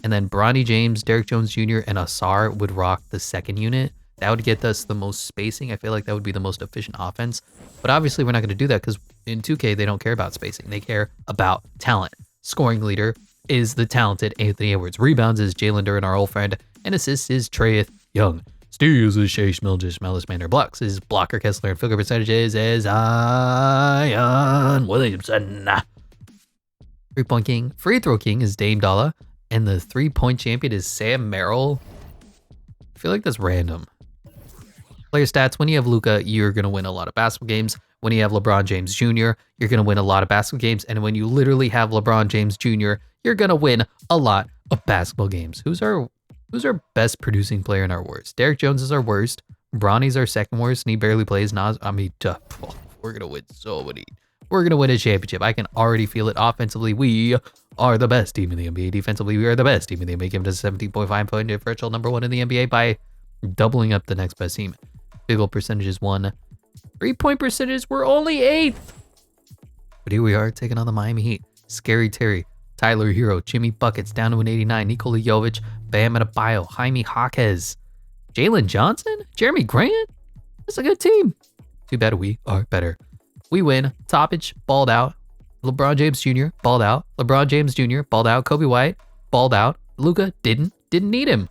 And then Bronny James, Derrick Jones Jr., and Asar would rock the second unit. That would get us the most spacing. I feel like that would be the most efficient offense. But obviously, we're not going to do that because in 2K, they don't care about spacing. They care about talent. Scoring leader is the talented Anthony Edwards. Rebounds is Jalen Duren, our old friend. And assists is Trae Young. Steals is Shea Smilges-Mander. Blocks is Blocker Kessler. And field goal percentages is Zion Williamson. 3-point king. Free throw king is Dame Dalla. And the 3-point champion is Sam Merrill. I feel like that's random. Player stats. When you have Luka, you're going to win a lot of basketball games. When you have LeBron James Jr., you're going to win a lot of basketball games. And when you literally have LeBron James Jr., you're going to win a lot of basketball games. Who's our best producing player and our worst? Derrick Jones is our worst. Bronny's our second worst, and he barely plays. We're going to win so many. We're going to win a championship. I can already feel it. Offensively, we are the best team in the NBA. Defensively, we are the best team in the NBA. Given us 17.5 point differential, number 1 in the NBA by doubling up the next best team. Field goal percentage is 1. 3-point percentages, we're only 8th. But here we are taking on the Miami Heat. Scary Terry, Tyler Hero, Jimmy Buckets down to an 89. Nikola Jovic, Bam Adebayo, Jaime Jaquez, Jalen Johnson, Jeremy Grant. That's a good team. Too bad we are better. We win. Topic balled out. LeBron James Jr. balled out. LeBron James Jr. balled out. Kobe White balled out. Luka didn't need him.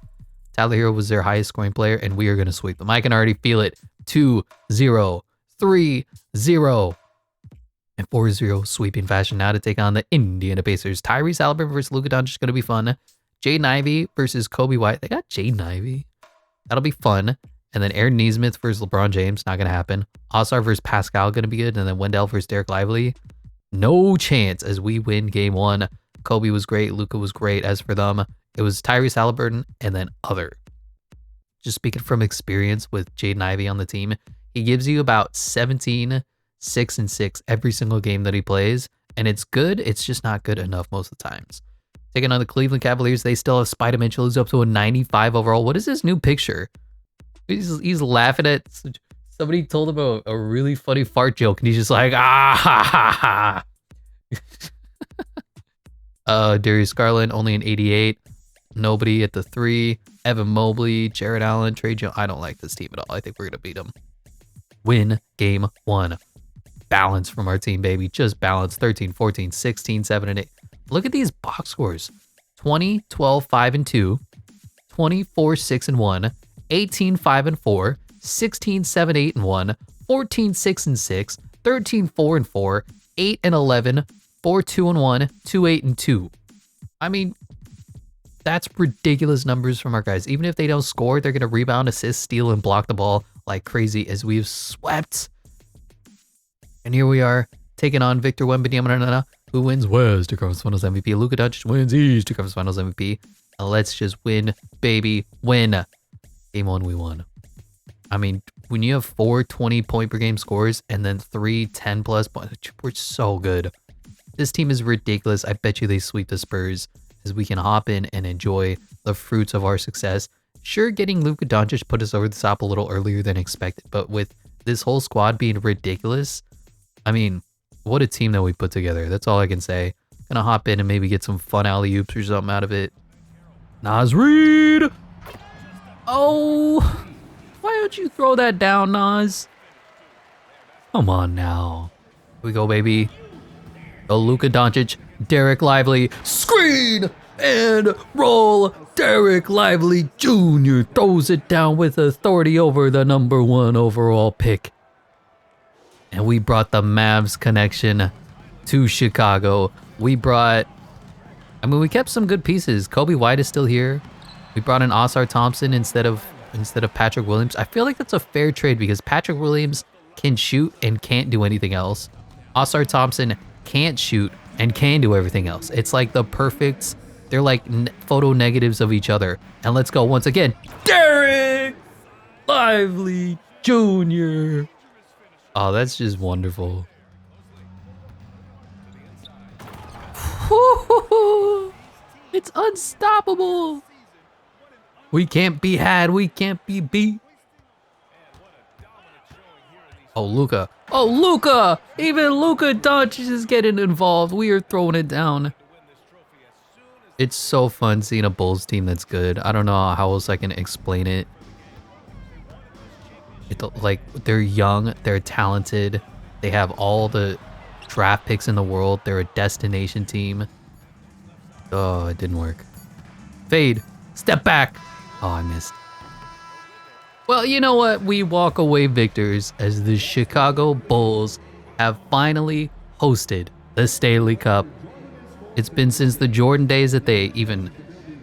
Tyler Hero was their highest scoring player, and we are going to sweep them. I can already feel it. 2-0, 3-0, and 4-0 sweeping fashion now to take on the Indiana Pacers. Tyrese Haliburton versus Luka Doncic is going to be fun. Jaden Ivey versus Kobe White. They got Jaden Ivey. That'll be fun. And then Aaron Nesmith versus LeBron James. Not going to happen. Oscar versus Pascal going to be good. And then Wendell versus Derek Lively. No chance as we win game 1. Kobe was great. Luka was great. As for them, it was Tyrese Haliburton and then other. Just speaking from experience with Jaden Ivey on the team, he gives you about 17, 6, and 6 every single game that he plays. And it's good. It's just not good enough most of the times. Taking on the Cleveland Cavaliers, they still have Spider Mitchell, who's up to a 95 overall. What is this new picture? He's laughing at... Somebody told him a really funny fart joke, and he's just like, ah, ha, ha, ha. Darius Garland, only an 88. Nobody at the 3. Evan Mobley, Jared Allen, Trey Jones. I don't like this team at all. I think we're going to beat them. Win game 1. Balance from our team, baby. Just balance. 13, 14, 16, 7, and 8. Look at these box scores. 20, 12, 5, and 2. 24, 6, and 1. 18, 5, and 4. 16, 7, 8, and 1. 14, 6, and 6. 13, 4, and 4. 8, and 11. 4, 2, and 1. 2, 8, and 2. I mean, that's ridiculous numbers from our guys. Even if they don't score, they're going to rebound, assist, steal, and block the ball like crazy as we've swept. And here we are, taking on Victor Wembanyama, who wins West Conference Finals MVP. Luka Doncic wins East Conference Finals MVP. And let's just win, baby, win. Game 1, we won. I mean, when you have 4 20-point per game scores and then 3 10-plus points, we're so good. This team is ridiculous. I bet you they sweep the Spurs as we can hop in and enjoy the fruits of our success. Sure, getting Luka Doncic put us over the top a little earlier than expected, but with this whole squad being ridiculous, I mean, what a team that we put together. That's all I can say. Gonna hop in and maybe get some fun alley-oops or something out of it. Naz Reid! Oh, why don't you throw that down, Naz? Come on now. Here we go, baby. Oh, Luka Doncic, Derek Lively, screen and roll. Derek Lively Jr. throws it down with authority over the number 1 overall pick. And we brought the Mavs connection to Chicago. We kept some good pieces. Kobe White is still here. We brought in Oscar Thompson instead of Patrick Williams. I feel like that's a fair trade because Patrick Williams can shoot and can't do anything else. Oscar Thompson can't shoot and can do everything else. It's like the perfect, they're like photo negatives of each other. And let's go once again. Derek Lively Jr. Oh, that's just wonderful. It's unstoppable. We can't be had. We can't be beat. Oh, Luka. Oh, Luka. Even Luka Doncic is getting involved. We are throwing it down. It's so fun seeing a Bulls team that's good. I don't know how else I can explain it. Like, they're young, they're talented, they have all the draft picks in the world, they're a destination team. Oh, it didn't work. Fade, step back. Oh, I missed. Well, you know what? We walk away victors as the Chicago Bulls have finally hosted the Stanley Cup. It's been since the Jordan days that they even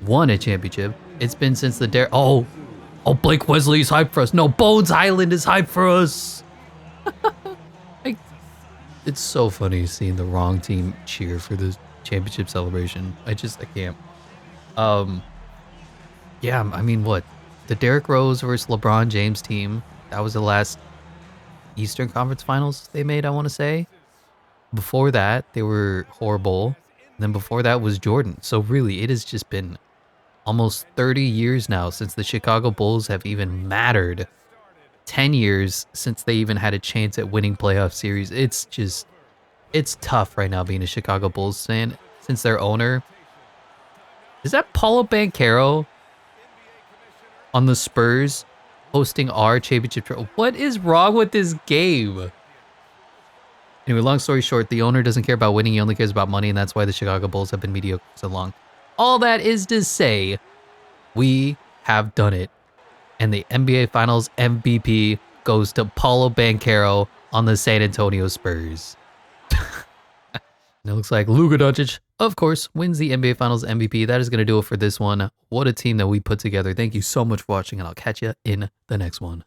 won a championship. It's been since the Oh, Blake Wesley's hyped for us. No, Bones Highland is hyped for us. It's so funny seeing the wrong team cheer for the championship celebration. I can't. Yeah, I mean, what? The Derrick Rose versus LeBron James team. That was the last Eastern Conference Finals they made, I want to say. Before that, they were horrible. And then before that was Jordan. So really, it has just been almost 30 years now since the Chicago Bulls have even mattered. 10 years since they even had a chance at winning playoff series. It's tough right now being a Chicago Bulls fan since their owner. Is that Paulo Banchero on the Spurs hosting our championship? What is wrong with this game? Anyway, long story short, the owner doesn't care about winning. He only cares about money, and that's why the Chicago Bulls have been mediocre for so long. All that is to say, we have done it. And the NBA Finals MVP goes to Paulo Banchero on the San Antonio Spurs. And it looks like Luka Doncic, of course, wins the NBA Finals MVP. That is going to do it for this one. What a team that we put together. Thank you so much for watching, and I'll catch you in the next one.